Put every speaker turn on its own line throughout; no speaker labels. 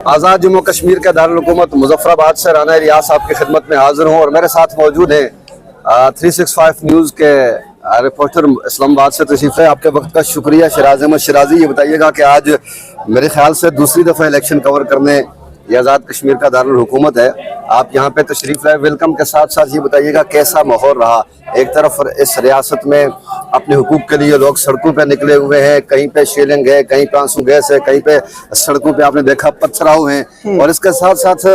आज़ाद जम्मू कश्मीर के दारुल-हुकूमत मुज़फ़्फ़राबाद से राना रियास आपकी खिदमत में हाजिर हूँ और मेरे साथ मौजूद हैं 365 न्यूज़ के रिपोर्टर इस्लामाबाद से तशरीफ़ है। आपके वक्त का शुक्रिया। शराज अहमद शराजी, ये बताइएगा कि आज मेरे ख्याल से दूसरी दफ़ा इलेक्शन कवर करने ये आज़ाद कश्मीर का दारुल हुकूमत है, आप यहाँ पे तशरीफ़ लाए, वेलकम के साथ साथ ये बताइएगा कैसा माहौल रहा। एक तरफ इस रियासत में अपने हुकूक के लिए लोग सड़कों पे निकले हुए हैं, कहीं पे शेलिंग है, कहीं पे आंसू गैस है, कहीं पे सड़कों पे आपने देखा पथराव हैं, और इसके साथ साथ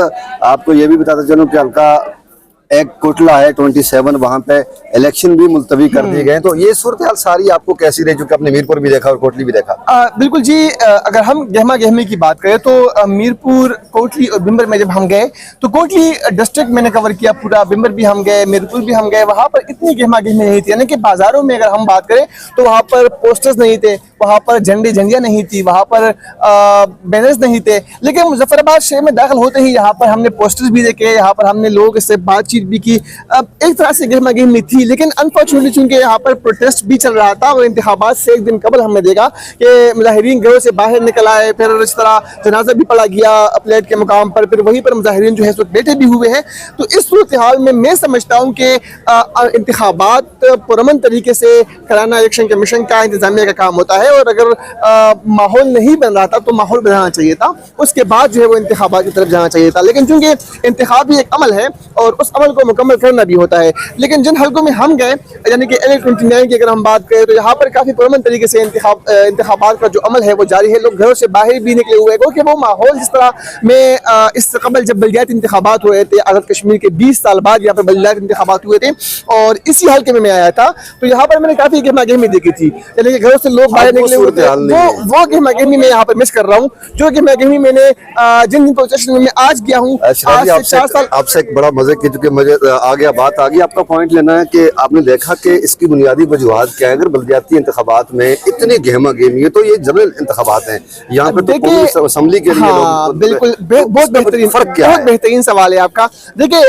आपको ये भी बताते चलूं कि हल्का एक कोटला है 27, वहाँ पे इलेक्शन भी मुलतवी कर दिए गए। तो ये सूरत हाल सारी आपको कैसी रही, जो कि आपने मीरपुर भी देखा और कोटली भी देखा?
बिल्कुल जी, अगर हम गहमा गहमी की बात करें तो मीरपुर, कोटली और बिम्बर में जब हम गए तो कोटली डिस्ट्रिक्ट मैंने कवर किया पूरा, बिम्बर भी हम गए, मीरपुर भी हम गए। वहाँ पर इतनी गहमा गहमी नहीं थी, यानी कि बाजारों में अगर हम बात करें तो वहाँ पर पोस्टर्स नहीं थे, वहाँ पर झंडियाँ नहीं थी, वहाँ पर बैनर्स नहीं थे। लेकिन मुजफ्फराबाद शहर में दाखिल होते ही यहाँ पर हमने पोस्टर्स भी देखे, यहाँ पर हमने लोगों से बातचीत भी की। एक तरह से गहमा गहमी थी, लेकिन अनफॉर्चुनेटली चूंकि यहाँ पर प्रोटेस्ट भी चल रहा था और इंतखाबात से एक दिन कबल हमने देखा कि मुजाहिरीन घरों से बाहर निकल आए, फिर इस तरह जनाजा भी पड़ा गया प्लेट के मुकाम पर, फिर वहीं पर मुजाहिरीन जो है बैठे भी हुए हैं। तो इस सूरत हाल में मैं समझता हूँ कि इंतखाबात पुरअमन तरीके से कराना इलेक्शन कमीशन का, इंतजामिया का काम होता है, और अगर माहौल नहीं बन रहा था तो माहौल बनाना चाहिए था, उसके बाद जो है वो इंतखाबात की तरफ जाना चाहिए था। लेकिन चूंकि इंतखाब भी एक अमल है और उस अमल को मुकम्मल करना भी होता है। लेकिन जिन हल्कों में हम गए, यानी कि LA-29 की अगर हम बात करें तो यहाँ पर काफ़ी पुरअमन तरीके से इंतखाबात का जो अमल है वो जारी है। लोग घरों से बाहर भी निकले हुए हैं, क्योंकि वो माहौल जिस तरह में इससे कबल जब बल्दियाती इंतखाबात हुए थे, आज़ाद कश्मीर के 20 साल बाद यहाँ पर बल्दियाती इंतखाबात हुए थे और इसी हल्के में मैं आया था, तो यहाँ पर मैंने काफ़ी गहमा गहमी देखी थी, यानी कि घरों से लोग बाहर निकले हुए थे। वो गहमा गहमी मैं यहाँ पर मिस कर रहा हूँ, जो गहमा गहमी मैंने जिन पोजिशन में आज गया हूँ।
आपसे एक बड़ा मजे की, चूंकि मुझे बात आ गई, आपका पॉइंट लेना है कि आपने देखा कि इसकी बुनियादी वजूहात क्या है। अगर बल्दियाती इंतखाबात में इतनी गहमा गहमी है तो ये जनरल इंतखाबात हैं, यहाँ पे तो असेंबली के लिए लोग,
बिल्कुल बहुत बेहतरीन, बहुत बेहतरीन सवाल है आपका। देखिए,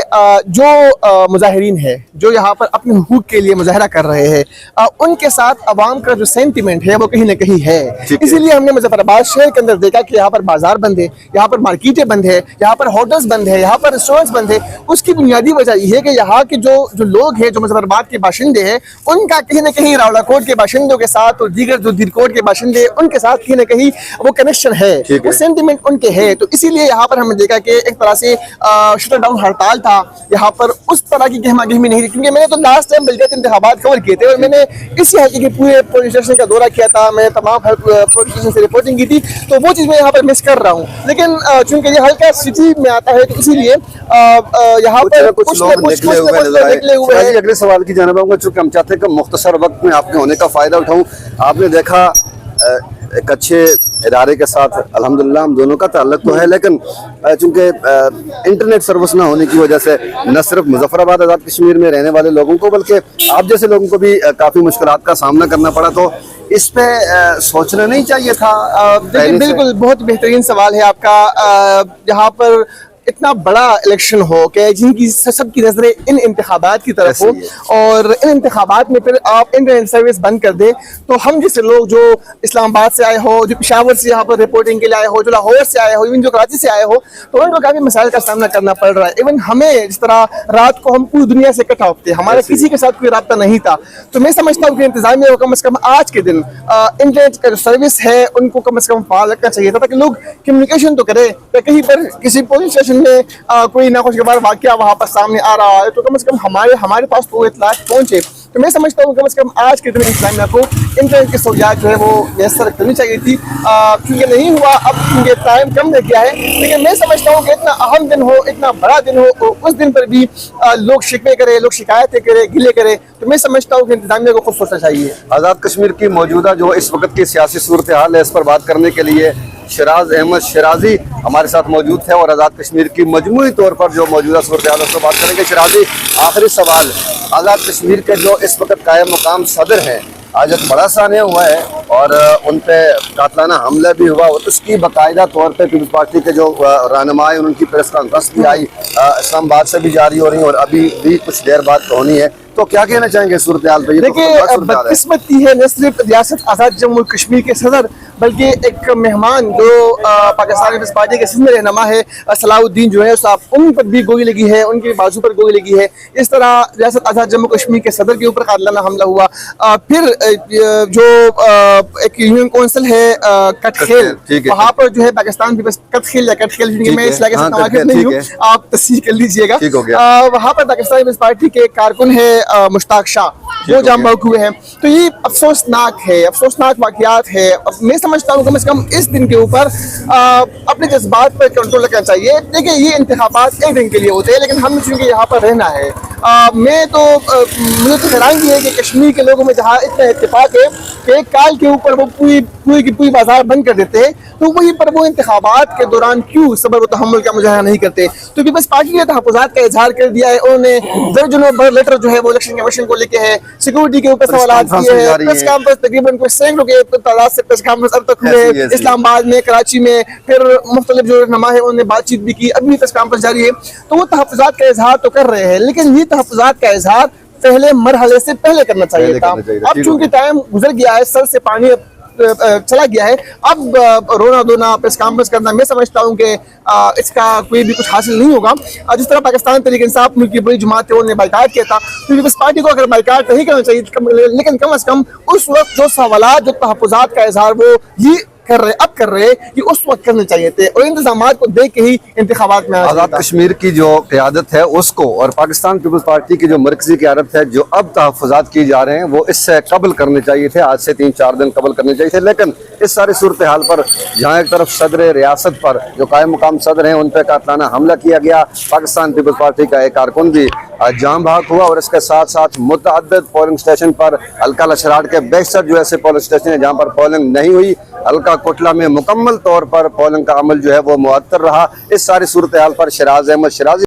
जो मुजाहिरीन है जो यहाँ पर अपने हुकूक के लिए मुजाहरा कर रहे हैं, उनके साथ अवाम का जो सेंटिमेंट है वो कहीं ना कहीं है। इसीलिए हमने मुजफ्फराबाद शहर के अंदर देखा कि यहाँ पर बाजार बंद है, यहाँ पर मार्केटें बंद है, यहाँ पर होटल्स बंद है, यहाँ पर रेस्टोरेंट्स बंद है। उसकी बुनियादी वजह यह है कि यहाँ के जो लोग हैं, जो मुजफ्फराबाद के बाशिंदे हैं, उनका कहीं ना कहीं रावलाकोट के बाशिंदों के साथ और दीगर जो दीरकोट के बाशिंदे हैं उनके साथ कहीं ना कहीं वो कनेक्शन है, वो सेंटिमेंट उनके है। तो इसीलिए यहाँ पर हमने देखा कि एक तरह से शटर डाउन हड़ताल था, यहाँ पर उस तरह की गहमा गहमी नहीं थी। क्योंकि मैंने तो लास्ट टाइम बल्दियाती इंतखाबात कवर किए थे और मैंने इसी हल्के के पूरे पुलिस स्टेशन का दौरा किया था, मैंने तमाम पुलिस स्टेशन से रिपोर्टिंग की थी, तो वो चीज़ मैं यहाँ पर मिस कर रहा हूँ। लेकिन चूंकि ये हल्का सिटी में आता है तो इसीलिए यहाँ पर कुछ लोग निकले हुए हैं।
अगले सवाल की जानिब आऊंगा, चूंकि हम चाहते हैं कि मुख्तसर वक्त में आपके होने का फायदा उठाऊं। आपने देखा एक अच्छे इदारे के साथ अल्हम्दुलिल्लाह हम दोनों का ताल्लुक तो है, लेकिन चूंकि इंटरनेट सर्विस ना होने की वजह से न सिर्फ मुजफ्फराबाद आज़ाद कश्मीर में रहने वाले लोगों को बल्कि आप जैसे लोगों को भी काफ़ी मुश्किलात का सामना करना पड़ा। तो इस पे सोचना नहीं चाहिए था?
बिल्कुल, बहुत बेहतरीन सवाल है आपका। यहाँ पर इतना बड़ा इलेक्शन हो कि जिनकी सबकी नजरें इन इंतखाबात की तरफ हो और इन इंतखाबात में फिर आप इंटरनेट सर्विस बंद कर दे, तो हम जैसे लोग जो इस्लामाबाद से आए हो, जो पेशावर से यहाँ पर रिपोर्टिंग के लिए आए हो, जो लाहौर से आए हो, इवन जो कराची से आए हो, तो उनको काफ़ी मसाइल का सामना करना पड़ रहा है। इवन हमें जिस तरह रात को हम पूरी दुनिया से कट ऑफ थे, हमारा किसी के साथ कोई रब्ता नहीं था, तो मैं समझता हूँ कि इंतजामिया को कम से कम आज के दिन इंटरनेट का जो सर्विस है उनको कम से कम फाल रखना चाहिए था, ताकि लोग कम्युनिकेशन तो करें। कहीं पर किसी पुलिस स्टेशन में कोई नाखुशगवार वाकया वहाँ पर सामने आ रहा है तो कम से कम हमारे पास तो इत्तला पहुँचे। तो मैं समझता हूँ कम से कम आज के दिन इंतजामिया को इंटरनेट की सहूलियात जो है वो मैसर करनी चाहिए थी। क्योंकि नहीं हुआ, अब क्योंकि टाइम कम रह गया है, लेकिन मैं समझता हूँ कि इतना अहम दिन हो, इतना बड़ा दिन हो, तो उस दिन पर भी लोग शिकवे करें, लोग शिकायतें करें, गिले करें, तो मैं समझता हूँ कि इंतजामिया को खुद सोचना चाहिए।
आज़ाद कश्मीर की मौजूदा जो इस वक्त की सियासी सूरत हाल है, इस पर बात करने के लिए शराज अहमद शराजी हमारे साथ मौजूद है और आज़ाद कश्मीर की मजमूई तौर पर जो मौजूदा सूरत हाल है उस पर बात करेंगे। शराजी, आखिरी सवाल, आज़ाद कश्मीर के जो इस वक्त कायम मुकाम सदर हैं, आज एक बड़ा सानिया हुआ है और उन पे कातलाना हमला भी हुआ, और उसकी बाकायदा तौर पे पीपल्स पार्टी के जो रहनुमा हैं उनकी प्रेस कॉन्फ्रेंस भी आई, इस्लामाबाद से भी जारी हो रही है और अभी भी कुछ देर बाद होनी है। तो क्या कहना चाहेंगे सूरत हाल पे? ये तो
देखिए,
खतरनाक सूरत हाल है।
बदकिस्मती है न सिर्फ रियासत आज़ाद जम्मू कश्मीर के सदर, बल्कि एक मेहमान जो पाकिस्तान पीपल्स पार्टी के सीनियर रहनुमा है सलाउद्दीन जो है साहब, उन पर भी गोली लगी है, उनके बाजू पर गोली लगी है। इस तरह रियासत आज़ाद जम्मू कश्मीर के सदर के ऊपर कातिलाना हमला हुआ। फिर जो एक यूनियन कौंसिल है कटखेल,
ठीक है,
वहाँ पर जो है पाकिस्तान पीपल्स कटखेल या कटखेल, मैं इस इलाके से
हाँ,
वाकिफ नहीं हूँ, आप तस्दीक कर लीजिएगा।
ठीक हो गया।
वहाँ पर पाकिस्तान पीपल्स पार्टी के कारकुन है मुश्ताक शाह, वो जाम बहक हुए हैं। तो ये अफसोसनाक है, अफसोसनाक वाक़यात है। मैं समझता हूँ कम से कम इस दिन के ऊपर अपने जज्बात पर कंट्रोल रखना चाहिए। देखिए, ये इंतखाबात एक दिन के लिए होते हैं, लेकिन हम चूँकि यहाँ पर रहना है, मैं तो मुझे तो हैरानगी है कि कश्मीर के लोगों में जहाँ इतना इत्तेफाक है कि एक काल के ऊपर वो पूरी की पूरी बाजार बंद कर देते हैं, तो वहीं पर वो इंतखाबात के दौरान क्यों सब्र व तहम्मुल का मुजाहरा नहीं करते? तो पीपल्स पार्टी ने तहफ़्फ़ुज़ात का इजहार कर दिया है। उन्होंने दर्जनों भर लेटर जो है वो इलेक्शन कमीशन को लेके है, सिक्योरिटी के ऊपर सवालात किए हैं। प्रेस कॉन्फ्रेंस तकरीबन कोई सैकड़ों के तादाद से प्रेस कॉन्फ्रेंस अब तक हुए, इस्लामाबाद में, कराची में, फिर मुख्तलिफ जो रहनुमा है उन्होंने बातचीत भी की, अभी प्रेस कॉन्फ्रेंस जारी है। तो वो तहफ़्फ़ुज़ात का इजहार तो कर रहे हैं, लेकिन ये तहफ़्फ़ुज़ात का इजहार पहले मरहले से पहले करना चाहिए था। अब चूंकि टाइम गुजर गया है, सर से पानी चला गया है, अब रोना धोना, प्रेस कॉन्फ्रेंस करना, मैं समझता हूँ कि इसका कोई भी कुछ हासिल नहीं होगा। जिस तरह पाकिस्तान तहरीक इंसाफ मुल्क की बड़ी जमात है, उन्होंने बाइकाट किया था, तो पीपल्स पार्टी को अगर बाइकाट नहीं करना चाहिए, लेकिन कम अज कम उस वक्त जो सवालात, जो तहफ़्फ़ुज़ात का इजहार वो ये कर रहे कि उस वक्त करने चाहिए थे, और इंतजामात को देख के ही इंतखाबात में
आज़ाद कश्मीर की जो क़यादत है उसको और पाकिस्तान पीपल्स पार्टी की जो मरकजी क़यादत है, जो अब तहफ़्फ़ुज़ात की जा रहे हैं, वो इससे कबल करने चाहिए थे, आज से 3-4 दिन कबल करने चाहिए थे। लेकिन इस सारी सूरत हाल पर जहाँ एक तरफ सदर रियासत पर जो कायम मुकाम सदर हैं उन पर कातिलाना हमला किया गया, पाकिस्तान पीपल्स पार्टी का एक कारकुन भी जाम बहक हुआ, और इसके साथ साथ मुतअद्दिद पोलिंग स्टेशन पर हल्का लशराट के 62 जो ऐसे पोलिंग स्टेशन है जहाँ पर पोलिंग नहीं हुई, हल्का कोटला में मुकम्मल तौर पर पोलिंग का अमल जो है वो मुअत्तर रहा। इस सारी सूरत हाल पर शराज अहमद शराजी